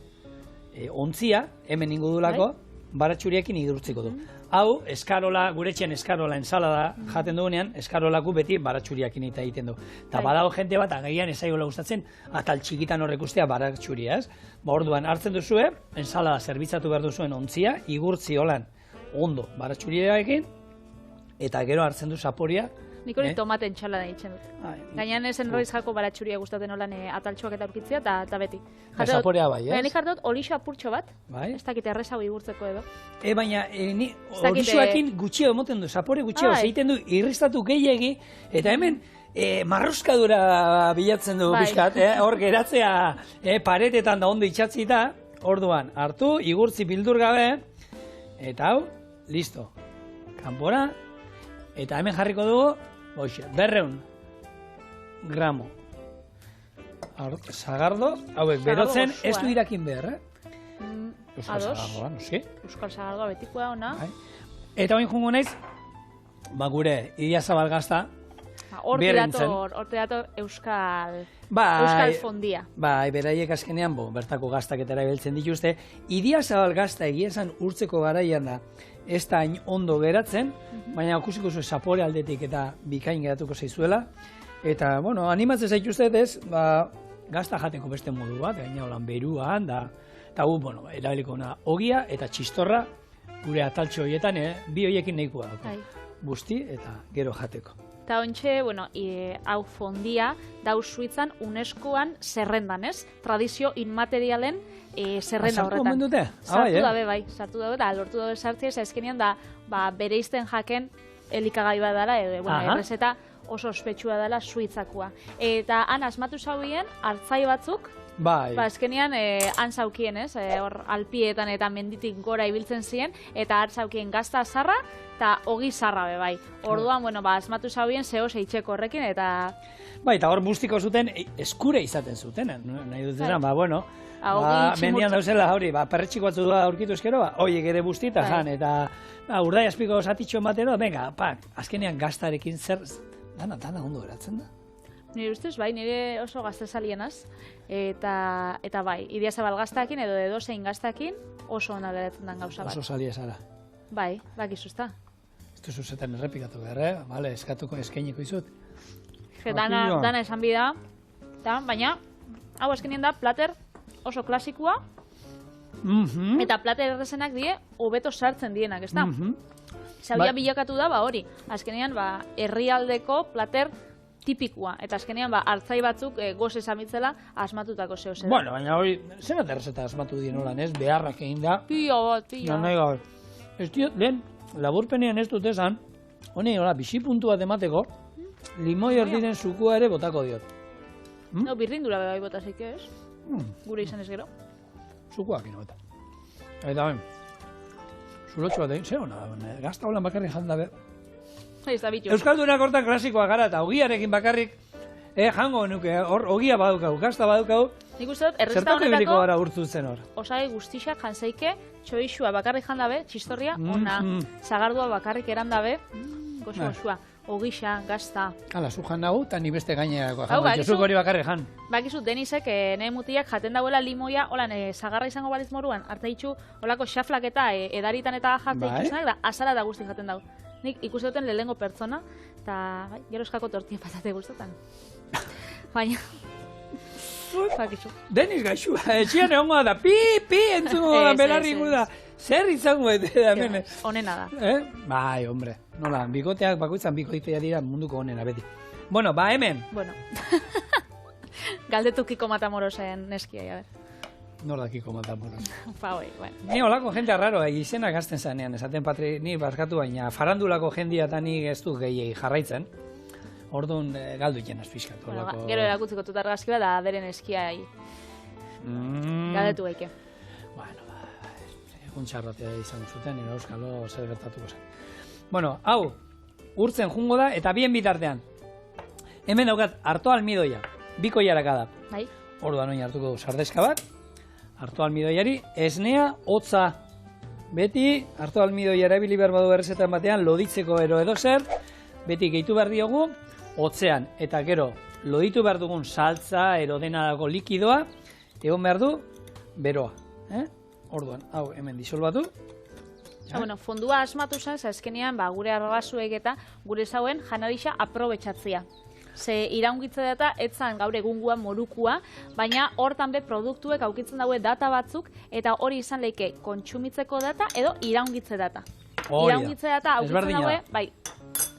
S2: ontzia, hemen ingo dulako, baratxuriekin idurtziko du. Hau, eskarola, gure etxean eskarola ensalada jaten dugunean, eskarolaku beti baratxuriakin egiten du. Eta badago jente bat, agaian ezaiola gustatzen, atal txikitan horrek ustea baratxuria, ez? Orduan, hartzen duzue, ensalada zerbitzatu behar duzuen ontzia, igurtzi holan ondo baratxuriaekin, eta gero hartzen du zaporia.
S1: Nik hori tomate entxalada ditzen dut. Gainan esen roiz jako baratxuria gustatzen holan ataltxoak eta aurkitzea, eta beti.
S2: Zaporea bai, ez?
S1: Nik jartot olixo apurtxo bat, ez dakite errezago igurtzeko edo.
S2: Baina, olixoakin gutxio emoten du, zapore gutxio, zeiten du irristatu gehiegi, eta hemen marruskadura bilatzen du bizkat, hor geratzea paretetan da ondo itxatzita, orduan, hartu, igurtzi bildur gabe, eta hau, listo. Kanpora, eta hemen jarriko dugu, 200 gramo. Sagardo, hauek berotzen ez du irakin behar, Euskal Sagardoa, noski?
S1: Euskal Sagardoa betikoa ona.
S2: Eta oin jungo naiz, gure Idiazabal gazta,
S1: horti dator Euskal fondia.
S2: Bai, beraiek azkenean, bertako gaztaketara ibiltzen dituzte. Idiazabal gazta egia esan urtzeko garaian da, ez da hain ondo geratzen, baina ikusiko zuen zapore aldetik eta bikain geratuko zaizuela. Eta, bueno, animatzen zaituzte ez, gazta jateko beste modu bat, gaina holan beruan, eta erabiliko ogia eta txistorra, gure ataltxo horietan, bi horiekin nahikoa dago. Busti eta gero jateko.
S1: Eta ontxe, hau fondia, dau Suitzan UNESCOan zerrendan, ez? Tradizio inmaterialen zerrenda horretan.
S2: Sartu omen dute?
S1: Sartu dabe, bai. Sartu dabe, eta lortu dabe sartzea, ez ezkenean da, bereizten jaken elikagai bat dara, errezeta oso ospetsua dela Suitzakua. Eta han asmatu zaubien, hartzai batzuk, ezkenean han zaukien, ez? Hor alpietan eta menditik gora ibiltzen ziren, eta hartzaukien gazta zarra, eta ogi zarra be, bai. Orduan, asmatu zaubien zehoz eitxeko horrekin, eta...
S2: Bai, eta hor bustiko zuten, eskure izaten zuten, nahi dut zera, mendian dauzela hori, perretxiko batzu da aurkitu eskero, horiek ere bustita jan, eta urdai azpiko zatitxo ematero, venga, azkenean gaztarekin zer, dana ondo geratzen da.
S1: Nire ustez, bai, nire oso gazte salienaz, eta bai, Idiazabal gaztakin edo edozein gaztakin oso ona geratzen den gauza bat.
S2: Oso salia zara.
S1: Bai, bakizuzta.
S2: Ez duzu zetan errepikatu behar, bale, eskatuko eskainiko izut.
S1: Dana esan bida, baina, hau eskenien da, plater oso klasikua, eta plater errezenak die, hobeto sartzen dienak, ez da? Zaudia bilakatu da, hori, azkenean, herrialdeko plater tipikua, eta azkenean, hartzai batzuk goz esamitzela asmatutako zehose da.
S2: Bueno, baina hori, zenat errezeta asmatu dien holan, ez? Beharrak egin da.
S1: Pia bat.
S2: Ez diot, lehen, laburpenean ez dut esan, honi, bixi puntu bat emateko, limoi erdiren zukua ere botako diot.
S1: Birrindura bai botazik, ez? Gure izan ez gero.
S2: Zukuak ino eta. Eta ben, zulotxo bat egin, ze hona, gazta holan bakarrik janda be. Euskaldunak hortan klasikoa gara eta ogiarekin bakarrik jango nuke, hor ogia badukau, gazta badukau.
S1: Nik uste dut,
S2: zertako ibiliko gara urtutzen hor.
S1: Osai guztixak janzeike, txoixua bakarrik jandabe, txistorria, ona, zagardua bakarrik erandabe, goxua, ogisa, gazta.
S2: Hala, zu jan nahu, eta ni beste gainerako jango, jozuk hori bakarrik jan.
S1: Bakizu, Denisek, nahi mutiak jaten dauela limoia, holan, zagarra izango baliz moruan, arte itxu, holako xaflak eta edaritan eta jatzen ikusenak, da azara da guztin jaten dau. Nik ikusi duten lehengo pertsona, eta gero eskako tortien patate guztetan. Baina...
S2: Denis gaixua, etxian egongo da, pi entzungo da, belarri guda. Zer izango da, hemen.
S1: Honena da.
S2: Bai, hombre. Nola, bikoteak bakoitzan bikoitea dira munduko honena beti. Bueno, hemen.
S1: Bueno. Galdetukiko Matamorosen neskia, ja ber.
S2: Nordakiko Matamoros.
S1: Bai, bueno.
S2: Ni olako jente arraro, izena gazten zanean, esaten Patri, ni barkatu baina farandulako jendia eta ni ez du gehiei jarraitzen. Orduan galdu jenaz pixkat.
S1: Gero erakutziko dut argazki bat, da beren eskia. Galdetu gaike.
S2: Bueno, untxarratea izango zuten, eta euskalo zer gertatuko zen. Bueno, hau, urtzen jungo da, eta bien bitartean. Hemen daukat, arto almidoia, biko jaraka da.
S1: Bai.
S2: Orduan oin hartuko du sardeska bat, arto almidoiari, esnea, hotza. Beti, arto almidoia erabili behar badu errezetan batean, loditzeko edo zer, beti gehitu behar diogu, hotzean, eta gero, loditu behar dugun saltza, dena dago likidoa, egon behar du, beroa. Orduan, hau hemen disolbatu.
S1: Bueno, fondua asmatu zen, azkenean gure arrabasuek eta gure zauen janarixa aprobetxatzia. Ze iraungitze data, etzan gaur egungua morukua, baina hortan be produktuek aukitzen daue data batzuk, eta hori izan leike kontsumitzeko data edo iraungitze data. Iraungitze data aukitzen daue, bai,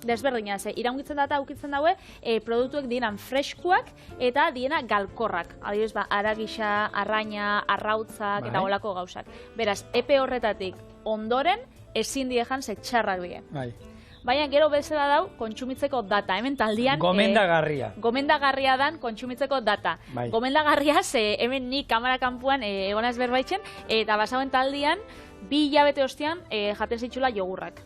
S1: desberdina, ze iraungitzen data aukitzen daue produktuek dienan freskuak eta diena galkorrak. Adibidez, aragisa, arraina, arrautzak eta olako gauzak. Beraz, epe horretatik ondoren ezin diejan ze txarrak die.
S2: Bai.
S1: Baina gero bezala dau kontsumitzeko data. Hemen taldian
S2: gomendagarria.
S1: Gomendagarria dan kontsumitzeko data.
S2: Bai.
S1: Gomendagarria ze hemen ni kamera kanpuan egonaz berbaitzen eta basauen taldian 2 hilabete ostean jaten zitxula jogurrak.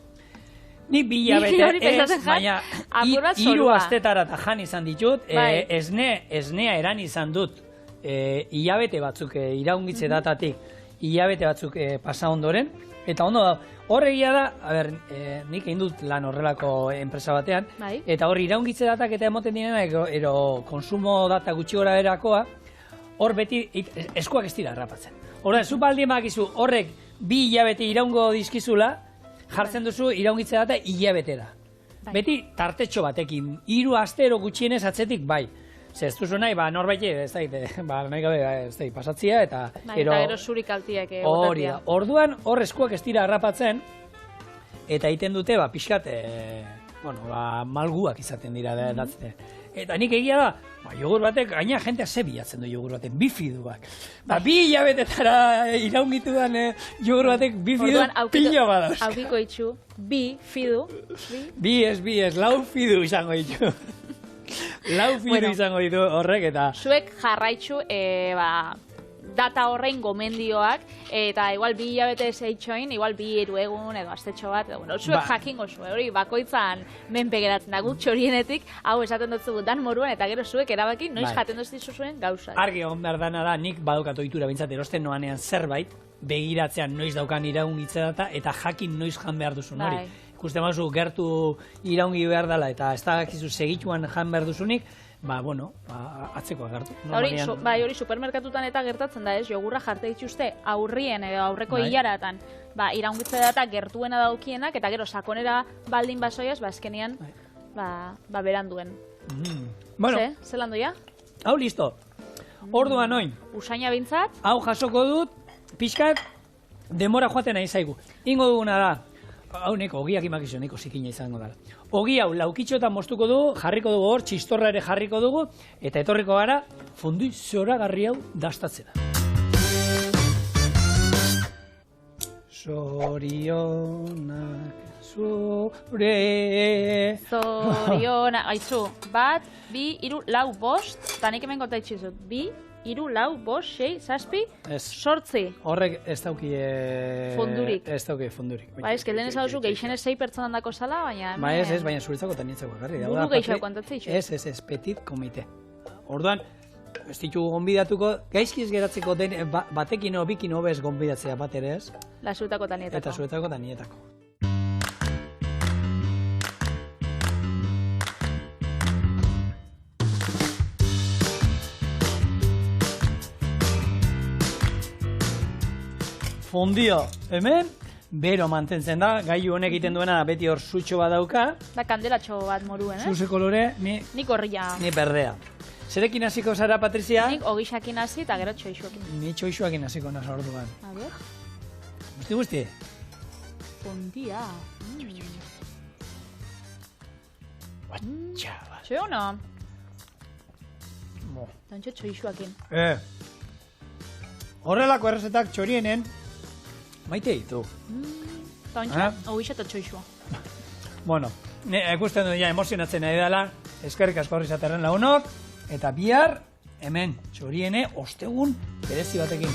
S2: Nik 2 hilabete ez, baina 3 astetara jan izan ditut, esnea eran izan dut hilabete batzuk iraungitze datatik, hilabete batzuk pasa ondoren, eta ondo da, horregia da, nik egin dut lan horrelako enpresa batean, eta hor iraungitze datak eta emoten direna, ero konsumo data gutxi gora erakoa, hor beti eskuak ez dira harrapatzen. Horren, zu baldien bakizu horrek 2 hilabete iraungo dizkizula, jartzen duzu iraungitze data hilabetera. Beti tartetxo batekin, 3 astero gutxienez atzetik bai. Ez duzu nahi, norbait nahi gabe pasatzia eta...
S1: Eta gero zuri kaltiak
S2: hori da. Orduan hor eskuak ez dira harrapatzen eta egiten dute pixkat malguak izaten dira datzte. Eta nik egia da, jogur batek, gaina jentea ze bilatzen du jogur batek, bifiduak. 2 hilabetetara iraungitu dan jogur batek bifidu pila badauz.
S1: Aukiko itxu, bifidu.
S2: Bi ez, lau fidu izango itxu. Lau fidu izango ditu horrek eta...
S1: Zuek jarraitzu data horrein gomendioak, eta igual 2 hilabete zeitxoin, igual 2-3 egun edo astetxo bat, edo zuek jakingo zu, hori bakoitzan menpe geratzen da gut txorienetik, hau esaten dut zugu dan moruan, eta gero zuek erabaki noiz jaten dut zuen gauzak.
S2: Argi egon behar dana da, nik badukat ohitura bintzat erosten noanean zerbait, begiratzean noiz daukan iraungitze data, eta jakin noiz jan behar duzun hori. Ikusten mazu gertu iraungi behar dela, eta ez da gakizu segituan jan behar duzunik, atzeko agertu.
S1: Hori supermerkatutan eta gertatzen da, jogurra jarte dituzte aurrien edo aurreko hilaratan iraungitze data gertuena daukienak, eta gero sakonera baldin basoiaz, eskenean beranduen. Zelan doia?
S2: Hau listo. Orduan oin.
S1: Usaina bintzat.
S2: Hau jasoko dut, pixkat, demora joaten nahi zaigu. Ingo duguna da, hau neko, ogiak imakizu, neko zikina izango dara. Ogi hau, laukitxoetan moztuko dugu, jarriko dugu hor, txistorra ere jarriko dugu, eta etorriko gara, fondui zoragarri hau dastatzera. Zorionak zure...
S1: Zorionak, aizu, 1, 2, 3, 4, 5, eta nik hemen gota itxizut, 2, 3, 4, 5, 6, 7, 8.
S2: Horrek ez dauki...
S1: Fondurik.
S2: Ez dauki fondurik.
S1: Ez que lehen ez hau zu, geixenez 6 pertsonan dako zala, baina...
S2: Ez, baina zuritzako eta nietzako garri.
S1: Buru geixau kontatzei zu.
S2: Ez, petit komite. Orduan, ez ditugu gonbidatuko, gaizkiz geratzeko batekin o bikin hobez gonbidatzea bat ere ez.
S1: Zuetako eta nietako.
S2: Eta zuetako eta nietako. Fondio, hemen, bero mantentzen da, gailu honek egiten duena beti hor zutxo bat dauka.
S1: Da kandelatxo bat moruen,
S2: Zuze kolore,
S1: nik horria.
S2: Ni berdea. Zerekin hasiko zara, Patrizia?
S1: Nik ogixakin hasi eta gero txoixuakin.
S2: Ni txoixuakin hasiko nasa orduan.
S1: A ber?
S2: Guzti?
S1: Fondia.
S2: Batxa bat.
S1: Txo no? Tantxo txoixuakin.
S2: Horrelako errezetak txorienen, maite ditu.
S1: Tantxo, ogixo eta txoixua.
S2: Bueno, ikusten du ja emozionatzen nahi dela, eskerrik asko horri zaterren lagunok, eta bihar, hemen, txoriene, ostegun berezi batekin.